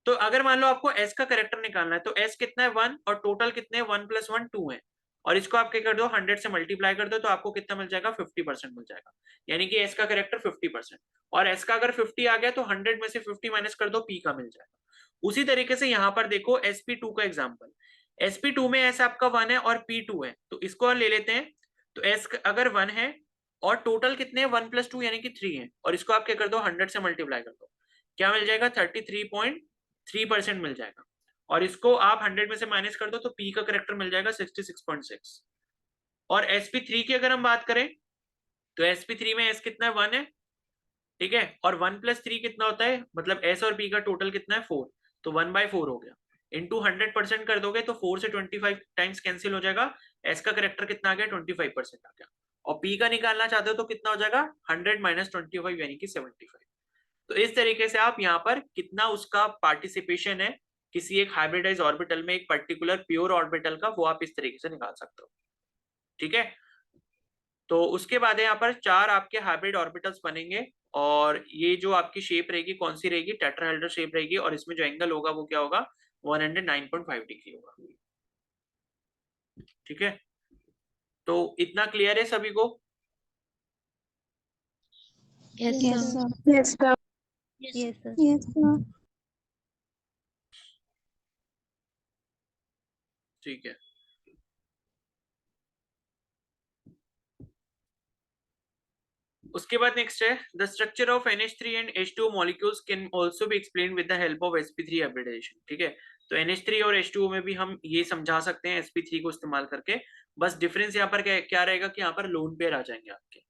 तो अगर मान लो आपको S का करेक्टर निकालना है तो S कितना है 1 और टोटल कितने 1 + 1 2 है, और इसको आप क्या कर दो 100 से मल्टीप्लाई कर दो तो आपको कितना मिल जाएगा 50% मिल जाएगा, यानी कि S का करेक्टर 50%। और S का अगर 50 आ गया तो 100 में से 50 माइनस कर दो, P का मिल जाएगा। उसी तरीके से यहाँ पर देखो sp2 का एग्जाम्पल, sp2 में S आपका 1 है और P2 है, तो इसको ले लेते हैं। तो S अगर 1 है और टोटल कितने 1 + 2 यानी कि 3 है, और इसको आप क्या कर दो 100 से मल्टीप्लाई कर दो, क्या मिल जाएगा 33.3% मिल जाएगा। और इसको आप 100 में से माइनस कर दो तो P का करेक्टर मिल जाएगा 66.6। और sp3 की अगर हम बात करें तो sp3 में S कितना है 1 है, ठीक है, और 1 + 3 कितना होता है, मतलब S और P का टोटल कितना है 4, तो 1/4 हो गया, इंटू 100% कर दोगे तो 4 से 25 टाइम्स कैंसिल हो जाएगा, S का करेक्टर कितना आ गया 25% आ गया, और P का निकालना चाहते हो तो कितना हो जाएगा 100 - 25 यानी कि 75। तो इस तरीके से आप यहाँ पर कितना उसका पार्टिसिपेशन है किसी एक हाइब्रिडाइज ऑर्बिटल में, एक पर्टिकुलर प्योर ऑर्बिटल का, वो आप इस तरीके से निकाल सकते हो, ठीक है। तो उसके बाद यहाँ पर 4 आपके हाइब्रिड ऑर्बिटल्स बनेंगे, और ये जो आपकी शेप रहेगी कौन सी रहेगी, टेट्राहेड्रल शेप रहेगी, और इसमें जो एंगल होगा वो क्या होगा 109.5 डिग्री होगा, ठीक है। तो इतना क्लियर है सभी को? Yes, Yes, sir. sir. Yes, sir. Yes, sir. Yes, sir. ठीक है। उसके बाद नेक्स्ट है the structure of NH3 and H2O molecules can also be explain with the help of sp3 hybridisation, ठीक है। तो NH3 और H2O में भी हम ये समझा सकते हैं sp3 को इस्तेमाल करके, बस डिफरेंस यहाँ पर क्या रहेगा कि यहाँ पर लोन पेयर आ जाएंगे आपके।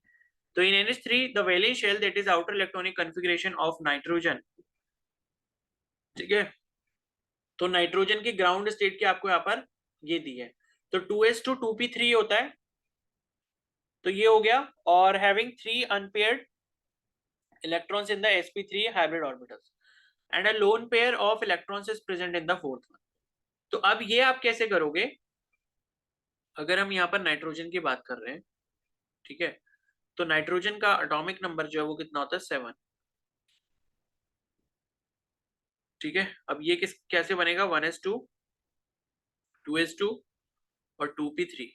तो in NH3 the valence shell that is outer electronic configuration of nitrogen, ठीक है। तो नाइट्रोजन की ग्राउंड स्टेट की आपको यहाँ पर ये दी है, तो 2s2 2p3 होता है, तो ये हो गया, और having 3 unpaired electrons in the sp3 hybrid orbitals and a lone pair of electrons is present in the fourth one। तो अब ये आप कैसे करोगे, अगर हम यहाँ पर नाइट्रोजन की बात कर रहे हैं, ठीक है, तो नाइट्रोजन का एटॉमिक नंबर जो है वो कितना होता है 7, ठीक है। अब ये कैसे बनेगा 1s2 2s2 और 2p3,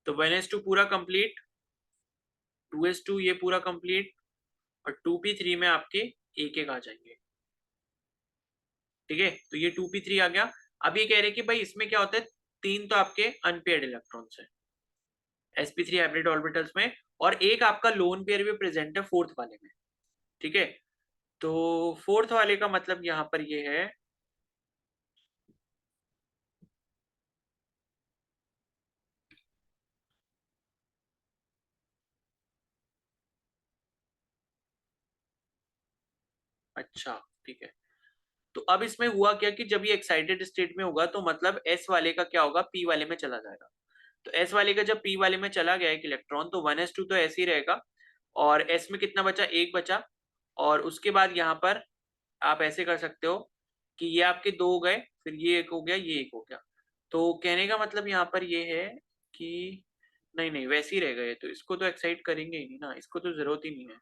तो 1s2 पूरा कंप्लीट, 2s2 ये पूरा कंप्लीट, और 2p3 में आपके एक एक आ जाएंगे, ठीक है। तो ये 2p3 आ गया। अब ये कह रहे हैं कि भाई इसमें क्या होता है, 3 तो आपके अनपेयर्ड इलेक्ट्रॉन्स है sp3 हाइब्रिड ऑर्बिटल्स में, और एक आपका लोन पेयर भी प्रेजेंट है फोर्थ वाले में, ठीक है। तो फोर्थ वाले का मतलब यहाँ पर ये है, अच्छा ठीक है। तो अब इसमें हुआ क्या कि जब ये एक्साइटेड स्टेट में होगा तो मतलब S वाले का क्या होगा P वाले में चला जाएगा, तो S वाले का जब P वाले में चला गया एक इलेक्ट्रॉन तो 1s2 तो ऐसे ही रहेगा, और S में कितना बचा, एक बचा। और उसके बाद यहाँ पर आप ऐसे कर सकते हो कि ये आपके 2 हो गए, फिर ये एक हो गया, ये एक हो गया। तो कहने का मतलब यहाँ पर ये है कि नहीं नहीं वैसे ही रह गए, तो इसको तो एक्साइट करेंगे ही नहीं ना, इसको तो जरूरत ही नहीं है।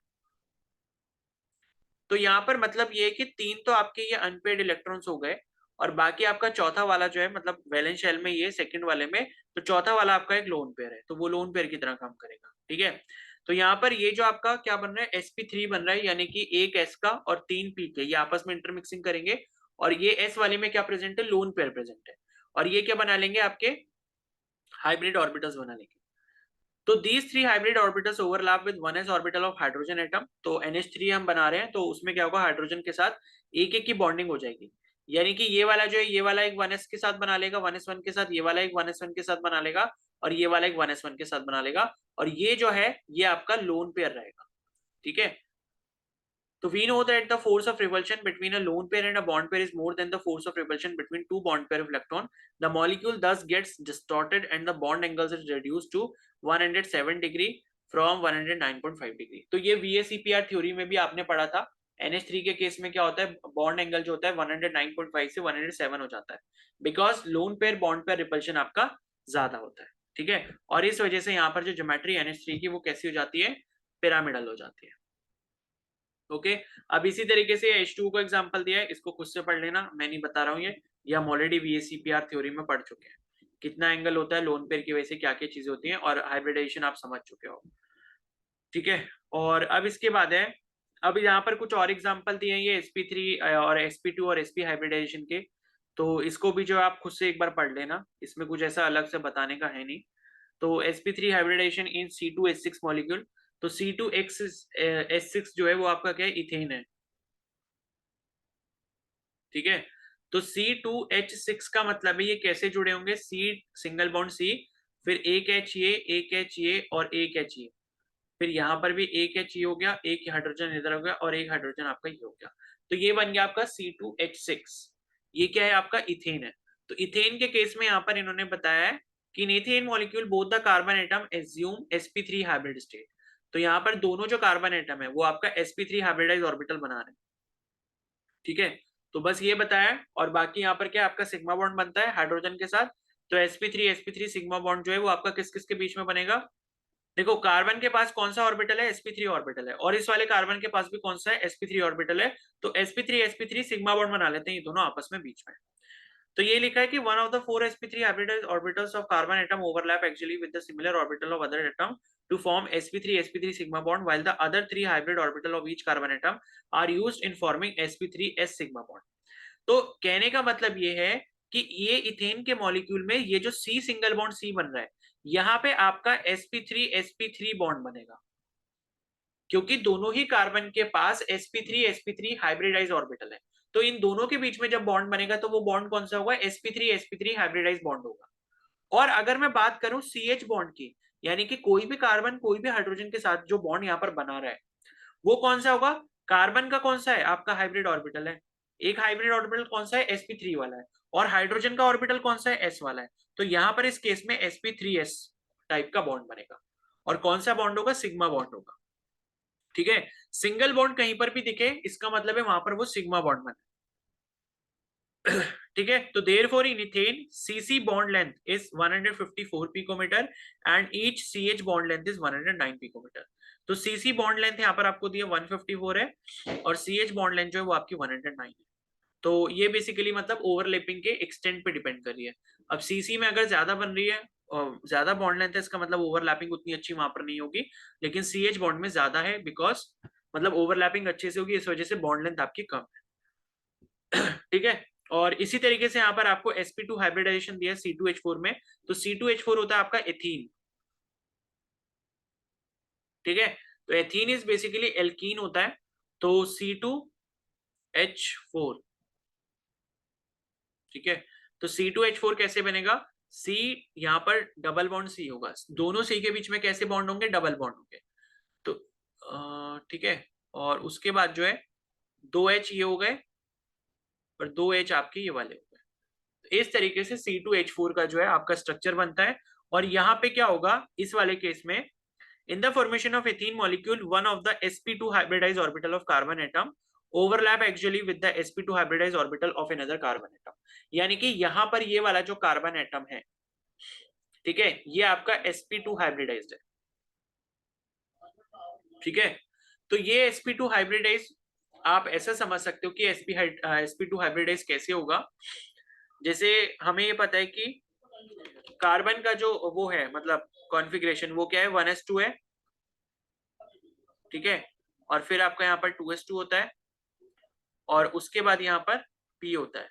तो यहाँ पर मतलब ये है कि 3 तो आपके ये अनपेड इलेक्ट्रॉन्स हो गए, और बाकी आपका चौथा वाला जो है मतलब वैलेंस शेल में ये सेकंड वाले में, तो चौथा वाला आपका एक लोन पेयर है, तो वो लोन पेयर की तरह काम करेगा, ठीक है। तो यहाँ पर ये जो आपका क्या बन रहा है sp3 बन रहा है, यानी कि एक S का और 3 P के, ये आपस में इंटरमिक्सिंग करेंगे, और ये S वाले में क्या प्रेजेंट है, लोन पेयर प्रेजेंट है, और ये क्या बना लेंगे आपके हाइब्रिड ऑर्बिटल्स बना लेंगे। तो these three hybrid orbitals overlap with 1s orbital of hydrogen atom। तो NH3 हम बना रहे हैं तो उसमें क्या होगा, हाइड्रोजन के साथ एक एक की बॉन्डिंग हो जाएगी, यानी कि ये वाला जो है, ये वाला एक 1s के साथ बना लेगा 1s1 के साथ, ये वाला एक 1s1 के साथ बना लेगा, और ये वाला एक 1s1 के साथ बना लेगा, और ये जो है ये आपका लोन पेयर रहेगा। ठीक है, तो we know that the force of repulsion between a lone pair and a bond pair is more than the force of repulsion between two bond pair of electron. The molecule thus gets distorted and the bond angles is reduced to 107 degree from 109.5 degree. तो ये VACPR थ्योरी में भी आपने पढ़ा था। NH3 के केस में क्या होता है, बॉन्ड एंगल जो होता है 109.5 से 107 हो जाता है, because lone pair bond pair repulsion आपका ज्यादा होता है। ठीक है, और इस वजह से यहाँ पर जो ज्योमेट्री NH3 की वो कैसी हो जाती है, पिरामिडल हो जाती है। ओके, अब इसी तरीके से H2 को एग्जांपल दिया है, इसको खुद से पढ़ लेना, मैं नहीं बता रहा हूँ ये हम ऑलरेडी VACPR थ्योरी में पढ़ चुके हैं। कितना एंगल होता है लोन पेयर की वजह से, क्या क्या चीजें होती हैं, और हाइब्रिडाइजेशन आप समझ चुके हो। ठीक है, और अब इसके बाद है, अब यहाँ पर कुछ और एग्जांपल दिए हैं ये sp3 और sp2 और sp हाइब्रिडाइजेशन के, तो इसको भी जो आप खुद से एक बार पढ़ लेना, इसमें कुछ ऐसा अलग से बताने का है नहीं। तो sp3 हाइब्रिडाइजेशन इन C2H6 मॉलिक्यूल, तो C2H6 जो है वो आपका क्या है, इथेन है। ठीक है, तो C2H6 का मतलब है ये कैसे जुड़े होंगे, C सिंगल बॉन्ड C, फिर एक H ये और एक H ये, फिर यहाँ पर भी एक H ये हो गया, एक हाइड्रोजन इधर हो गया, और एक हाइड्रोजन आपका ये हो गया, तो ये बन गया आपका C2H6। ये क्या है, आपका इथेन है। तो इथेन के केस में यहाँ पर इन्होंने बताया है कि इन ethane molecule both the carbon atom assume sp3 hybrid state. तो यहाँ पर दोनों जो कार्बन एटम है वो आपका sp3 हाइब्रिडाइज ऑर्बिटल बना रहे हैं। ठीक है, तो बस ये बताया, और बाकी यहाँ पर क्या आपका सिग्मा बॉन्ड बनता है हाइड्रोजन के साथ, तो sp3 सिग्मा बॉन्ड जो है वो आपका किस किस के बीच में बनेगा, देखो कार्बन के पास कौन सा ऑर्बिटल है, sp3 ऑर्बिटल है, और इस वाले कार्बन के पास भी कौन सा है, sp3 ऑर्बिटल है, तो sp3 सिग्मा बॉन्ड बना लेते हैं ये दोनों आपस में बीच में। तो ये लिखा है कि one of the four sp3 hybridized orbitals of carbon atom overlap actually with the similar orbital of other atom to form sp3 sigma bond, while the other three hybrid orbital of each carbon atom are used in forming sp3s sigma bond। तो कहने का मतलब ये है कि ये इथेन के मॉलिक्यूल में ये जो C सिंगल बॉन्ड C बन रहा है, यहाँ पे आपका sp3 बॉन्ड बनेगा, क्योंकि दोनों ही कार्बन के पास sp3 हाइब्रिडाइज ऑर्बिटल है। तो इन दोनों के बीच में जब बॉन्ड बनेगा तो वो बॉन्ड कौन सा होगा, sp3 हाइब्रिडाइज बॉन्ड होगा। और अगर मैं बात करूं CH बॉन्ड की, यानी कि कोई भी कार्बन कोई भी हाइड्रोजन के साथ जो बॉन्ड यहाँ पर बना रहा है वो कौन सा होगा, कार्बन का कौन सा है, आपका हाइब्रिड ऑर्बिटल है, एक हाइब्रिड ऑर्बिटल कौन सा है, sp3 वाला है, और हाइड्रोजन का ऑर्बिटल कौन सा है, s वाला है। तो यहाँ पर इस केस में sp3s टाइप का बॉन्ड बनेगा, और कौन सा बॉन्ड होगा, सिग्मा बॉन्ड होगा। ठीक है, सिंगल बॉन्ड कहीं पर भी दिखे इसका मतलब है वहां पर वो सिग्मा बॉन्ड बने। ठीक है, तो therefore in ethane CC bond length is 154 picometre and each CH bond length is 109 picometre. तो CC बॉन्ड लेंथ यहाँ पर आपको दिया 154 है, और CH बॉन्ड लेंथ जो है वो आपकी 109 है। तो ये बेसिकली मतलब ओवरलैपिंग के एक्सटेंट पे डिपेंड कर रही है। अब CC में अगर ज्यादा बन रही है और ज्यादा बॉन्ड लेंथ है, इसका मतलब ओवरलैपिंग उतनी अच्छी वहां पर नहीं होगी, लेकिन CH बॉन्ड में ज्यादा है, बिकॉज मतलब ओवरलैपिंग अच्छे से होगी, इस वजह से बॉन्ड लेंथ आपकी कम है। ठीक है, और इसी तरीके से यहाँ पर आपको sp2 हाइब्रिडाइजेशन दिया C2H4 में, तो C2H4 होता है आपका एथीन। ठीक है, तो एथीन इज बेसिकली एल्कीन होता है, तो C2H4। ठीक है, तो C2H4 कैसे बनेगा, C यहाँ पर डबल बॉन्ड C होगा, दोनों C के बीच में कैसे बॉन्ड होंगे, डबल बॉन्ड होंगे। तो ठीक है, और उसके बाद जो है 2H ये हो गए, और 2H आपके ये वाले हो गए। तो इस तरीके से C2H4 का जो है आपका स्ट्रक्चर बनता है। और यहाँ पे क्या होगा इस वाले केस में, in the formation of ethene molecule one of the sp2 hybridise orbital of carbon atom overlap actually with the sp2 hybridise orbital of another carbon atom. यानी कि यहाँ पर ये वाला जो कार्बन एटम है, ठीक है, ये आपका sp2 हाइब्रिडाइज्ड है। ठीक है, तो ये sp2 हाइब्रिडाइज आप ऐसा समझ सकते हो कि sp2 हाइब्रिडाइज कैसे होगा। जैसे हमें ये पता है कि कार्बन का जो वो है मतलब कॉन्फ़िगरेशन वो क्या है, 1s2 है। ठीक है, और फिर आपका यहाँ पर 2s2 होता है, और उसके बाद यहाँ पर p होता है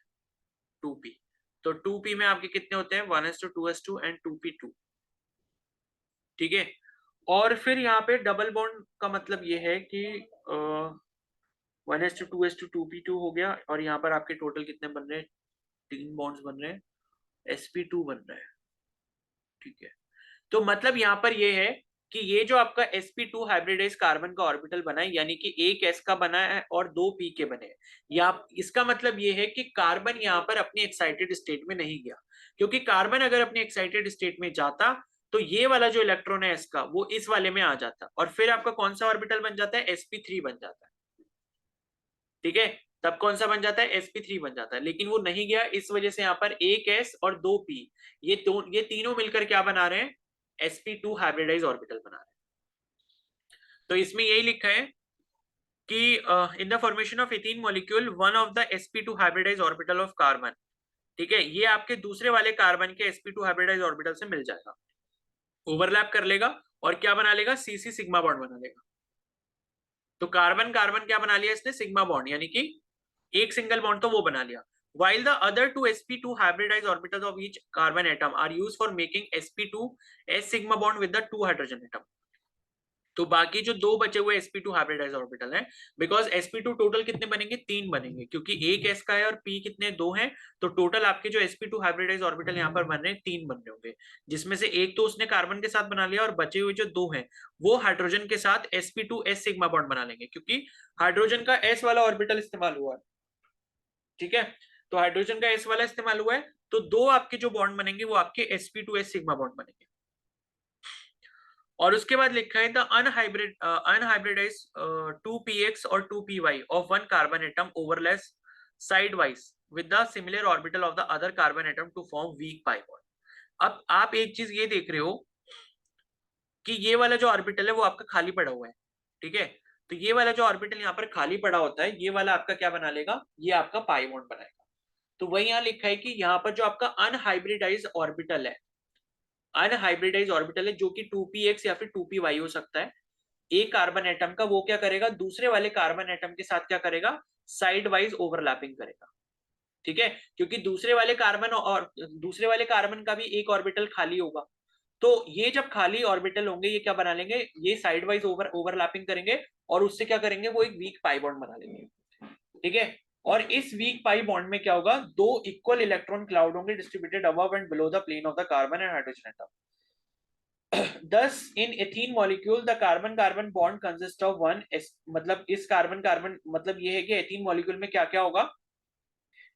2p। तो 2p में आपके कितने होते हैं, 1s2 2s2 एंड 2p2। ठीक है, और फिर यहाँ पे डबल बॉन्ड का मतलब ये है कि 1:2:2p2 हो गया, और यहाँ पर आपके टोटल कितने बन रहे हैं, 3 बॉन्ड्स बन रहे हैं, sp2 बन रहा है। ठीक है, तो मतलब यहाँ पर ये है कि ये जो आपका sp2 हाइब्रिडाइज कार्बन का ऑर्बिटल बना है, यानी कि एक s का बना है और 2 p के बने हैं, या इसका मतलब ये है कि कार्बन यहाँ पर अपनी एक्साइटेड स्टेट में नहीं गया, क्योंकि कार्बन अगर अपनी एक्साइटेड स्टेट में जाता तो ये वाला जो इलेक्ट्रॉन है s का वो इस वाले में आ जाता, और फिर आपका कौन सा ऑर्बिटल बन जाता है, sp3 बन जाता है। ठीक है, तब कौन सा बन जाता है, sp3 बन जाता है, लेकिन वो नहीं गया, इस वजह से यहाँ पर एक s और 2 p, ये तीनों मिलकर क्या बना रहे हैं, sp2 हाइब्रिडाइज ऑर्बिटल बना रहे हैं। तो इसमें यही लिखा है कि in the formation of ethene molecule one of the sp2 hybridise orbital of carbon, ठीक है, ये आपके दूसरे वाले कार्बन के sp2 हाइब्रिडाइज ऑर्बिटल से मिल जाएगा, ओवरलैप कर लेगा और क्या बना लेगा, सीसी सिग्मा बॉन्ड बना लेगा। तो कार्बन कार्बन क्या बना लिया इसने, सिग्मा बॉन्ड, यानी कि एक सिंगल बॉन्ड तो वो बना लिया। While the other two sp2 hybridized orbitals of each carbon atom are used for making sp2 s sigma bond with the 2 hydrogen atom, तो बाकी जो दो बचे हुए sp2 हाइब्रिडाइज ऑर्बिटल हैं, बिकॉज sp2 टोटल कितने बनेंगे, 3 बनेंगे, क्योंकि एक s का है और p कितने, 2 हैं, तो टोटल आपके जो sp2 हाइब्रिडाइज ऑर्बिटल यहाँ पर बन रहे हैं 3 बन रहे होंगे, जिसमें से एक तो उसने कार्बन के साथ बना लिया, और बचे हुए जो 2 हैं वो हाइड्रोजन के साथ sp2 s सिग्मा बॉन्ड बना लेंगे, क्योंकि हाइड्रोजन का s वाला ऑर्बिटल इस्तेमाल हुआ है। ठीक है, तो हाइड्रोजन का s वाला इस्तेमाल हुआ है, तो दो आपके जो बॉन्ड बनेंगे वो आपके sp2s सिग्मा बॉन्ड बनेंगे। और उसके बाद लिखा है द अनहाइब्रिडाइज 2px और 2py of one carbon atom overlaps sidewise with the similar orbital of the other carbon atom to form weak pi bond. अब आप एक चीज ये देख रहे हो कि ये वाला जो ऑर्बिटल है वो आपका खाली पड़ा हुआ है। ठीक है, तो ये वाला जो ऑर्बिटल यहाँ पर खाली पड़ा होता है, ये वाला आपका क्या बना लेगा, ये आपका पाई बॉन्ड बनाएगा। तो वही यहाँ लिखा है कि यहाँ पर जो आपका अनहाइब्रिडाइज ऑर्बिटल है, अनहाइब्रिडाइज ऑर्बिटल है जो कि 2px या फिर 2py हो सकता है, एक कार्बन एटम का, वो क्या करेगा, दूसरे वाले कार्बन एटम के साथ क्या करेगा, साइड वाइज ओवरलैपिंग करेगा। ठीक है, क्योंकि दूसरे वाले कार्बन का भी एक ऑर्बिटल खाली होगा, तो ये जब खाली ऑर्बिटल होंगे ये क्या बना लेंगे, ये साइड वाइज ओवरलैपिंग करेंगे, और उससे क्या करेंगे, वो एक वीक पाई बॉन्ड बना लेंगे। ठीक है, और इस वीक पाई बॉन्ड में क्या होगा, दो इक्वल इलेक्ट्रॉन क्लाउड होंगे distributed above and below the plane of the carbon and hydrogen atom. Thus, in ethene molecule, the carbon-carbon bond consists of one मतलब इस कार्बन-कार्बन मतलब ये है कि एथीन मॉलिक्यूल में क्या क्या होगा,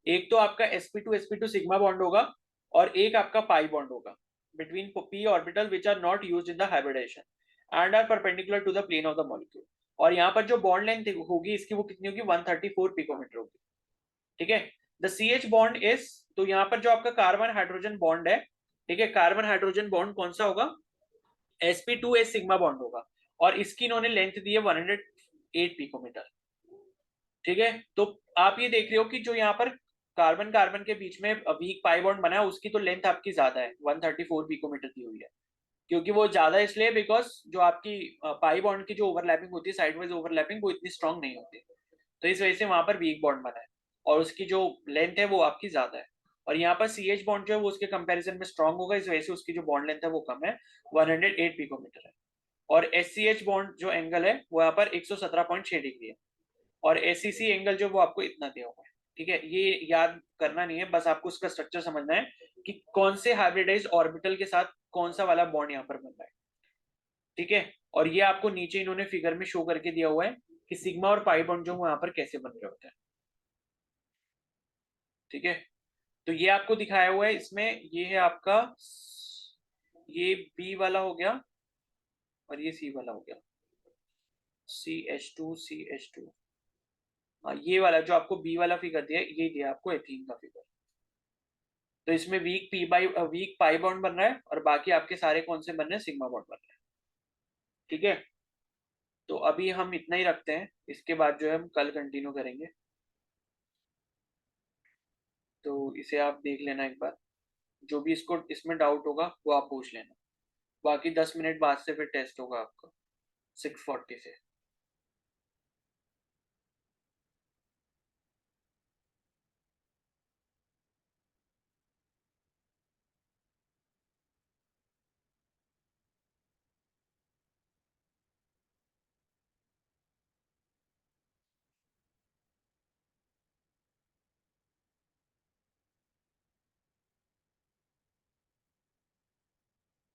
एक तो आपका sp2 सिग्मा बॉन्ड होगा, और एक आपका पाई बॉन्ड होगा between p orbital which are not used in the hybridization and are perpendicular to the plane of the molecule। और यहाँ पर जो बॉन्ड लेंथ होगी इसकी वो कितनी होगी, 134 पिकोमीटर होगी। ठीक है, द CH बॉन्ड इज, तो यहाँ पर जो आपका कार्बन हाइड्रोजन बॉन्ड है, ठीक है, कार्बन हाइड्रोजन बॉन्ड कौन सा होगा, sp2s सिग्मा बॉन्ड होगा, और इसकी इन्होंने लेंथ दी है 108 पिकोमीटर। ठीक है, तो आप ये देख रहे हो कि जो यहाँ पर कार्बन कार्बन के बीच में वीक पाई बॉन्ड बना है उसकी तो लेंथ आपकी ज्यादा है, 134 पिकोमीटर दी हुई है, क्योंकि वो ज्यादा इसलिए बिकॉज जो आपकी पाई बॉन्ड की जो ओवरलैपिंग होती है, साइडवाइज ओवरलैपिंग, वो इतनी स्ट्रांग नहीं होती, तो इस वजह से वहां पर वीक बॉन्ड बना है, और उसकी जो लेंथ है वो आपकी ज्यादा है। और यहाँ पर CH बॉन्ड जो है वो उसके कंपैरिजन में स्ट्रांग होगा, इस वजह से उसकी जो बॉन्ड लेंथ है वो कम है, 108 पिकोमीटर है। और SCH बॉन्ड जो एंगल है वो यहाँ पर 117.6 डिग्री है, और SCC एंगल जो वो आपको इतना दिया हुआ है। ठीक है, ये याद करना नहीं है, बस आपको उसका स्ट्रक्चर समझना है कि कौन से हाइब्रिडाइज ऑर्बिटल के साथ कौन सा वाला बॉन्ड यहाँ पर बन रहा है। ठीक है, और ये आपको नीचे इन्होंने फिगर में शो करके दिया हुआ है कि सिग्मा और पाई बॉन्ड जो यहाँ पर कैसे बन रहे होते हैं। ठीक है, तो ये आपको दिखाया हुआ है इसमें, ये है आपका, ये बी वाला हो गया और ये सी वाला हो गया, CH2 हाँ, ये वाला जो आपको बी वाला फिगर दिया ये दिया आपको एथीन का फिगर। तो इसमें वीक पाई बॉन्ड बन रहा है, और बाकी आपके सारे कौन से बन रहे हैं, सिग्मा बॉन्ड बन रहे हैं। ठीक है, तो अभी हम इतना ही रखते हैं, इसके बाद जो है हम कल कंटिन्यू करेंगे, तो इसे आप देख लेना एक बार, जो भी इसको इसमें डाउट होगा वो आप पूछ लेना। बाकी 10 मिनट बाद से फिर टेस्ट होगा आपका 6:40 से।